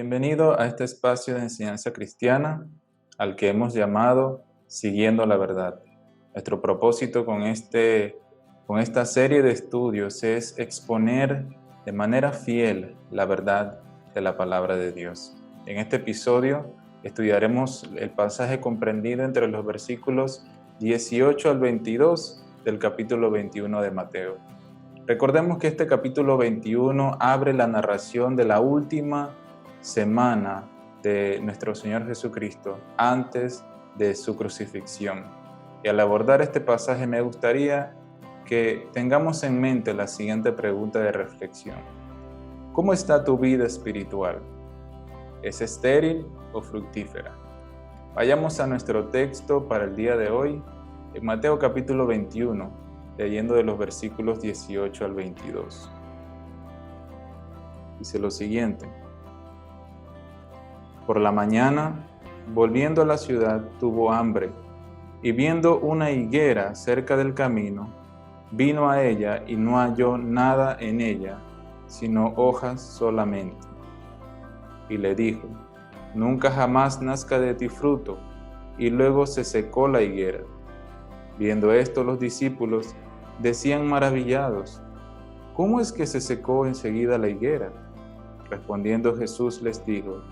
Bienvenido a este espacio de enseñanza cristiana al que hemos llamado Siguiendo la Verdad. Nuestro propósito con esta serie de estudios es exponer de manera fiel la verdad de la palabra de Dios. En este episodio estudiaremos el pasaje comprendido entre los versículos 18 al 22 del capítulo 21 de Mateo. Recordemos que este capítulo 21 abre la narración de la última semana de nuestro Señor Jesucristo antes de su crucifixión. Y al abordar este pasaje me gustaría que tengamos en mente la siguiente pregunta de reflexión. ¿Cómo está tu vida espiritual? ¿Es estéril o fructífera? Vayamos a nuestro texto para el día de hoy, en Mateo capítulo 21, leyendo de los versículos 18 al 22. Dice lo siguiente: Por la mañana, volviendo a la ciudad, tuvo hambre, y viendo una higuera cerca del camino, vino a ella y no halló nada en ella, sino hojas solamente. Y le dijo: Nunca jamás nazca de ti fruto. Y luego se secó la higuera. Viendo esto, los discípulos decían maravillados: ¿Cómo es que se secó enseguida la higuera? Respondiendo Jesús les dijo: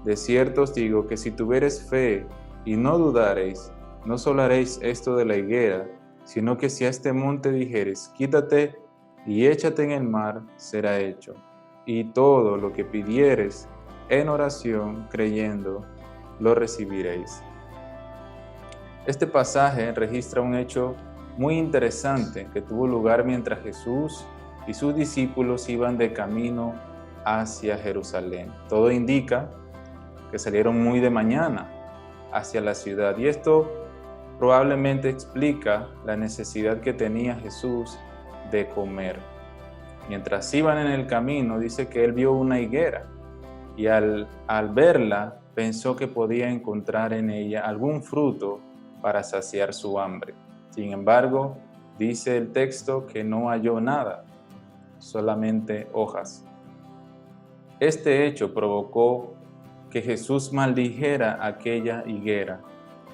De cierto os digo que si tuviereis fe y no dudareis, no solo haréis esto de la higuera, sino que si a este monte dijereis: Quítate y échate en el mar, será hecho. Y todo lo que pidiereis en oración, creyendo, lo recibiréis. Este pasaje registra un hecho muy interesante que tuvo lugar mientras Jesús y sus discípulos iban de camino hacia Jerusalén. Todo indica que salieron muy de mañana hacia la ciudad, y esto probablemente explica la necesidad que tenía Jesús de comer. Mientras iban en el camino, dice que él vio una higuera y al verla pensó que podía encontrar en ella algún fruto para saciar su hambre. Sin embargo, dice el texto que no halló nada, solamente hojas. Este hecho provocó que Jesús maldijera aquella higuera.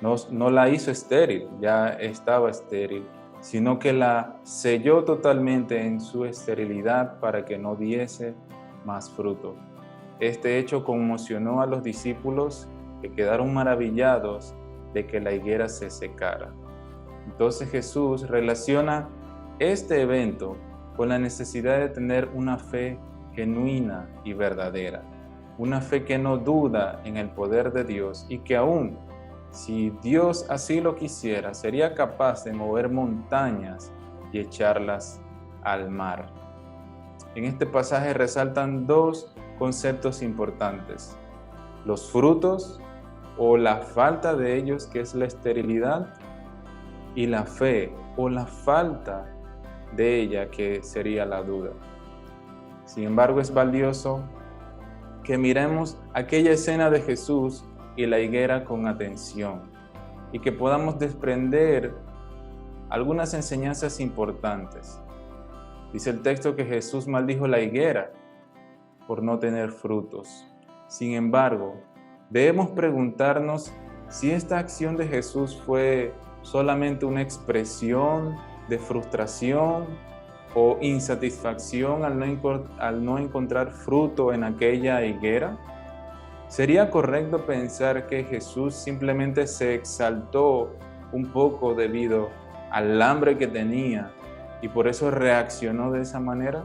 No la hizo estéril, ya estaba estéril, sino que la selló totalmente en su esterilidad para que no diese más fruto. Este hecho conmocionó a los discípulos, que quedaron maravillados de que la higuera se secara. Entonces Jesús relaciona este evento con la necesidad de tener una fe genuina y verdadera, una fe que no duda en el poder de Dios y que aún si Dios así lo quisiera, sería capaz de mover montañas y echarlas al mar. En este pasaje resaltan dos conceptos importantes: los frutos o la falta de ellos, que es la esterilidad, y la fe o la falta de ella, que sería la duda. Sin embargo, es valioso que miremos aquella escena de Jesús y la higuera con atención y que podamos desprender algunas enseñanzas importantes. Dice el texto que Jesús maldijo la higuera por no tener frutos. Sin embargo, debemos preguntarnos si esta acción de Jesús fue solamente una expresión de frustración o insatisfacción al no encontrar fruto en aquella higuera. ¿Sería correcto pensar que Jesús simplemente se exaltó un poco debido al hambre que tenía y por eso reaccionó de esa manera?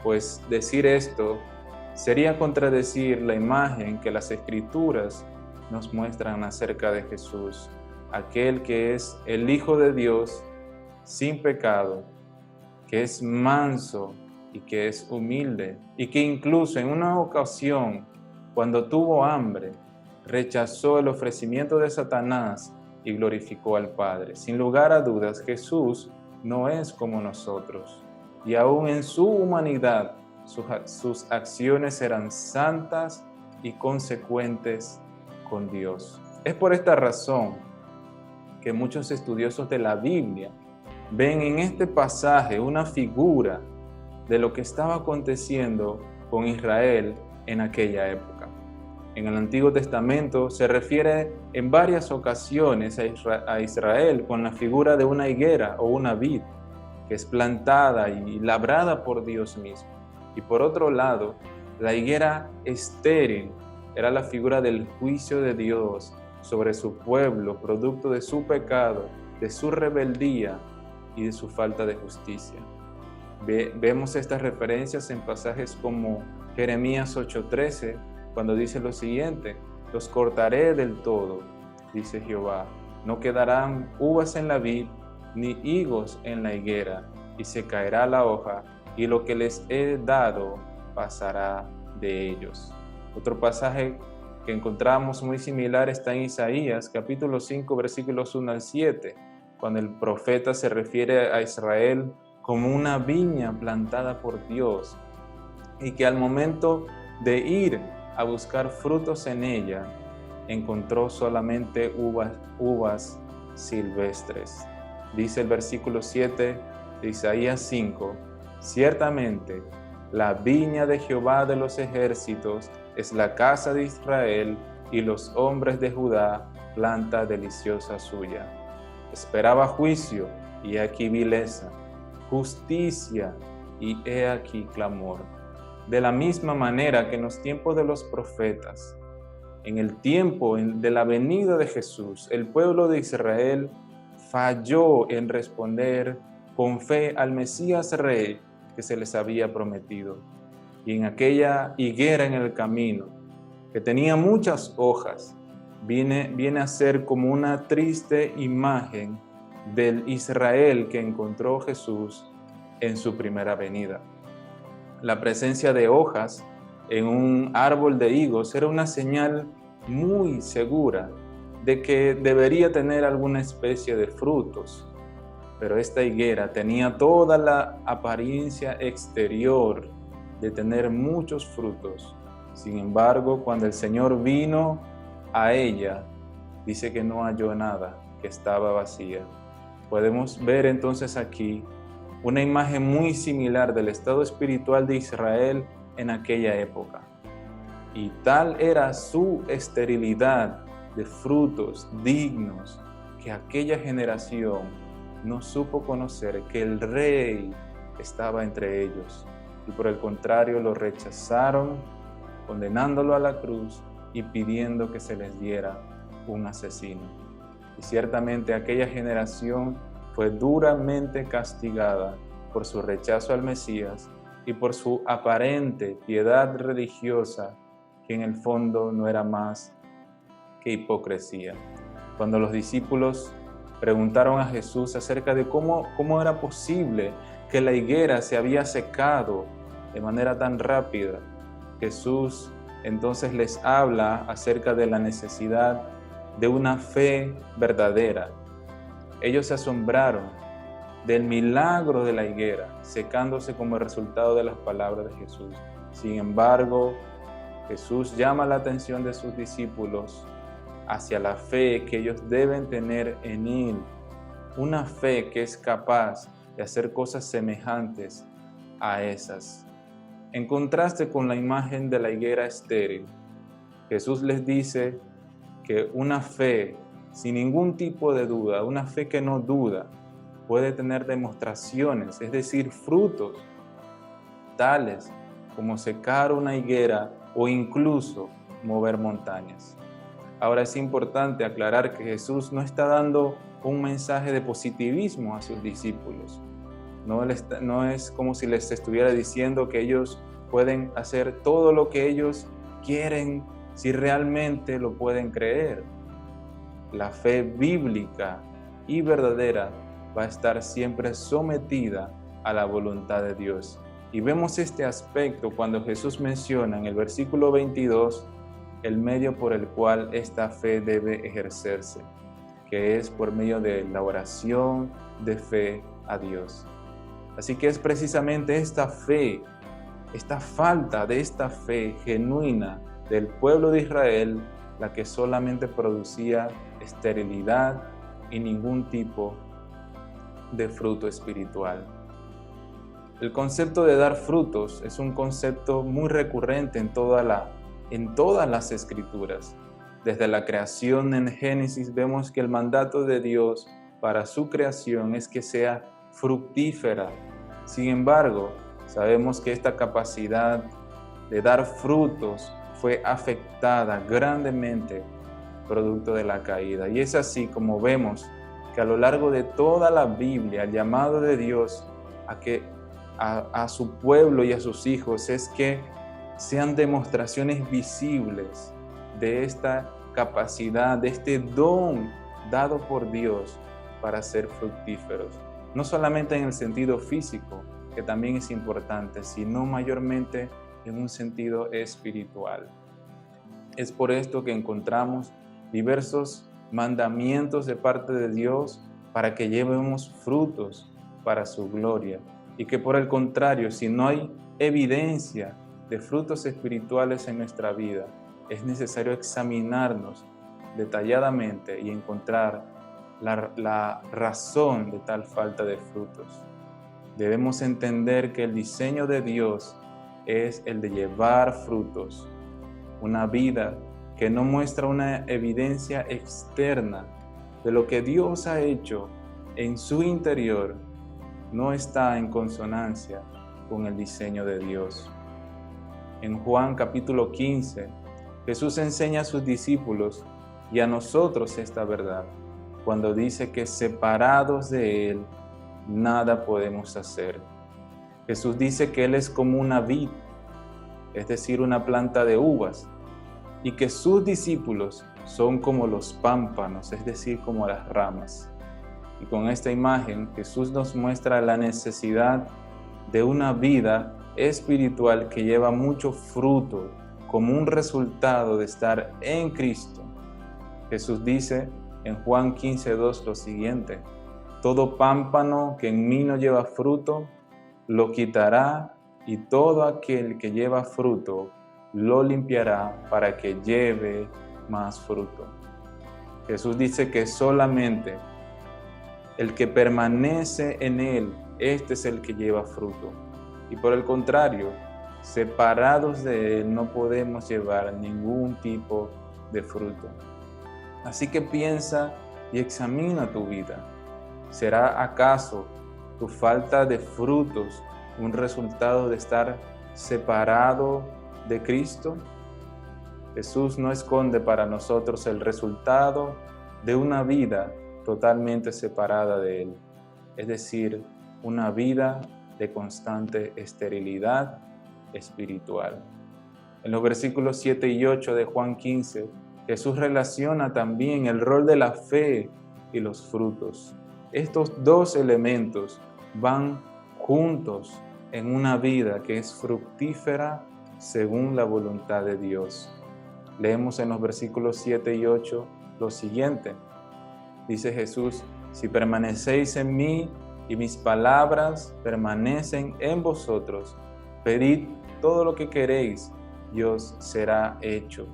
Pues decir esto sería contradecir la imagen que las Escrituras nos muestran acerca de Jesús, aquel que es el Hijo de Dios sin pecado, que es manso y que es humilde, y que incluso en una ocasión, cuando tuvo hambre, rechazó el ofrecimiento de Satanás y glorificó al Padre. Sin lugar a dudas, Jesús no es como nosotros, y aún en su humanidad, sus acciones eran santas y consecuentes con Dios. Es por esta razón que muchos estudiosos de la Biblia ven en este pasaje una figura de lo que estaba aconteciendo con Israel en aquella época. En el Antiguo Testamento se refiere en varias ocasiones a Israel con la figura de una higuera o una vid que es plantada y labrada por Dios mismo. Y por otro lado, la higuera estéril era la figura del juicio de Dios sobre su pueblo, producto de su pecado, de su rebeldía y de su falta de justicia. Vemos estas referencias en pasajes como Jeremías 8:13, cuando dice lo siguiente: los cortaré del todo, dice Jehová, no quedarán uvas en la vid, ni higos en la higuera, y se caerá la hoja, y lo que les he dado pasará de ellos. Otro pasaje que encontramos muy similar está en Isaías, capítulo 5, versículos 1 al 7, cuando el profeta se refiere a Israel como una viña plantada por Dios, y que al momento de ir a buscar frutos en ella, encontró solamente uvas silvestres. Dice el versículo 7 de Isaías 5, ciertamente la viña de Jehová de los ejércitos es la casa de Israel, y los hombres de Judá planta deliciosa suya. Esperaba juicio, y he aquí vileza, justicia, y he aquí clamor. De la misma manera que en los tiempos de los profetas, en el tiempo de la venida de Jesús, el pueblo de Israel falló en responder con fe al Mesías Rey que se les había prometido. Y en aquella higuera en el camino, que tenía muchas hojas, viene a ser como una triste imagen del Israel que encontró Jesús en su primera venida. La presencia de hojas en un árbol de higos era una señal muy segura de que debería tener alguna especie de frutos. Pero esta higuera tenía toda la apariencia exterior de tener muchos frutos. Sin embargo, cuando el Señor vino a ella, dice que no halló nada, que estaba vacía. Podemos ver entonces aquí una imagen muy similar del estado espiritual de Israel en aquella época. Y tal era su esterilidad de frutos dignos que aquella generación no supo conocer que el Rey estaba entre ellos, y por el contrario lo rechazaron, condenándolo a la cruz y pidiendo que se les diera un asesino. Y ciertamente aquella generación fue duramente castigada por su rechazo al Mesías y por su aparente piedad religiosa, que en el fondo no era más que hipocresía. Cuando los discípulos preguntaron a Jesús acerca de cómo era posible que la higuera se había secado de manera tan rápida, Jesús entonces les habla acerca de la necesidad de una fe verdadera. Ellos se asombraron del milagro de la higuera secándose como resultado de las palabras de Jesús. Sin embargo, Jesús llama la atención de sus discípulos hacia la fe que ellos deben tener en Él, una fe que es capaz de hacer cosas semejantes a esas. En contraste con la imagen de la higuera estéril, Jesús les dice que una fe sin ningún tipo de duda, una fe que no duda, puede tener demostraciones, es decir, frutos, tales como secar una higuera o incluso mover montañas. Ahora es importante aclarar que Jesús no está dando un mensaje de positivismo a sus discípulos. No es como si les estuviera diciendo que ellos pueden hacer todo lo que ellos quieren si realmente lo pueden creer. La fe bíblica y verdadera va a estar siempre sometida a la voluntad de Dios. Y vemos este aspecto cuando Jesús menciona en el versículo 22 el medio por el cual esta fe debe ejercerse, que es por medio de la oración de fe a Dios. Así que es precisamente esta fe, esta falta de esta fe genuina del pueblo de Israel, la que solamente producía esterilidad y ningún tipo de fruto espiritual. El concepto de dar frutos es un concepto muy recurrente en todas las escrituras. Desde la creación en Génesis vemos que el mandato de Dios para su creación es que sea fructífera. Sin embargo, sabemos que esta capacidad de dar frutos fue afectada grandemente producto de la caída. Y es así como vemos que a lo largo de toda la Biblia, el llamado de Dios a su pueblo y a sus hijos es que sean demostraciones visibles de esta capacidad, de este don dado por Dios para ser fructíferos. No solamente en el sentido físico, que también es importante, sino mayormente en un sentido espiritual. Es por esto que encontramos diversos mandamientos de parte de Dios para que llevemos frutos para su gloria. Y que por el contrario, si no hay evidencia de frutos espirituales en nuestra vida, es necesario examinarnos detalladamente y encontrar la razón de tal falta de frutos. Debemos entender que el diseño de Dios es el de llevar frutos, una vida que no muestra una evidencia externa de lo que Dios ha hecho en su interior, no está en consonancia con el diseño de Dios. En Juan capítulo 15, Jesús enseña a sus discípulos y a nosotros esta verdad, cuando dice que separados de Él, nada podemos hacer. Jesús dice que Él es como una vid, es decir, una planta de uvas, y que sus discípulos son como los pámpanos, es decir, como las ramas. Y con esta imagen, Jesús nos muestra la necesidad de una vida espiritual que lleva mucho fruto como un resultado de estar en Cristo. Jesús dice en Juan 15:2 lo siguiente: todo pámpano que en mí no lleva fruto, lo quitará, y todo aquel que lleva fruto, lo limpiará para que lleve más fruto. Jesús dice que solamente el que permanece en Él, este es el que lleva fruto. Y por el contrario, separados de Él no podemos llevar ningún tipo de fruto. Así que piensa y examina tu vida. ¿Será acaso tu falta de frutos un resultado de estar separado de Cristo? Jesús no esconde para nosotros el resultado de una vida totalmente separada de Él, es decir, una vida de constante esterilidad espiritual. En los versículos 7 y 8 de Juan 15, Jesús relaciona también el rol de la fe y los frutos. Estos dos elementos van juntos en una vida que es fructífera según la voluntad de Dios. Leemos en los versículos 7 y 8 lo siguiente. Dice Jesús: si permanecéis en mí y mis palabras permanecen en vosotros, pedid todo lo que queréis y os será hecho.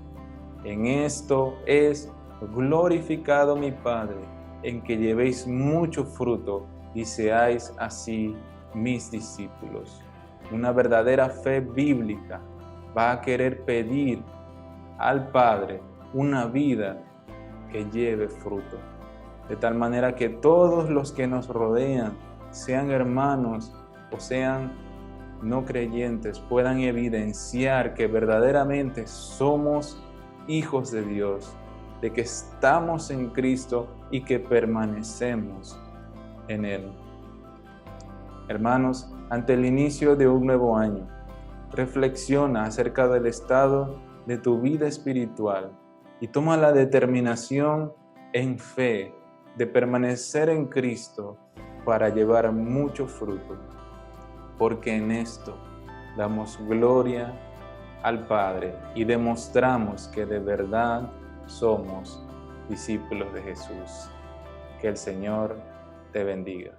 En esto es glorificado mi Padre, en que llevéis mucho fruto y seáis así mis discípulos. Una verdadera fe bíblica va a querer pedir al Padre una vida que lleve fruto, de tal manera que todos los que nos rodean, sean hermanos o sean no creyentes, puedan evidenciar que verdaderamente somos hijos de Dios, de que estamos en Cristo y que permanecemos en Él. Hermanos, ante el inicio de un nuevo año, reflexiona acerca del estado de tu vida espiritual y toma la determinación en fe de permanecer en Cristo para llevar mucho fruto, porque en esto damos gloria al Padre y demostramos que de verdad somos discípulos de Jesús. Que el Señor te bendiga.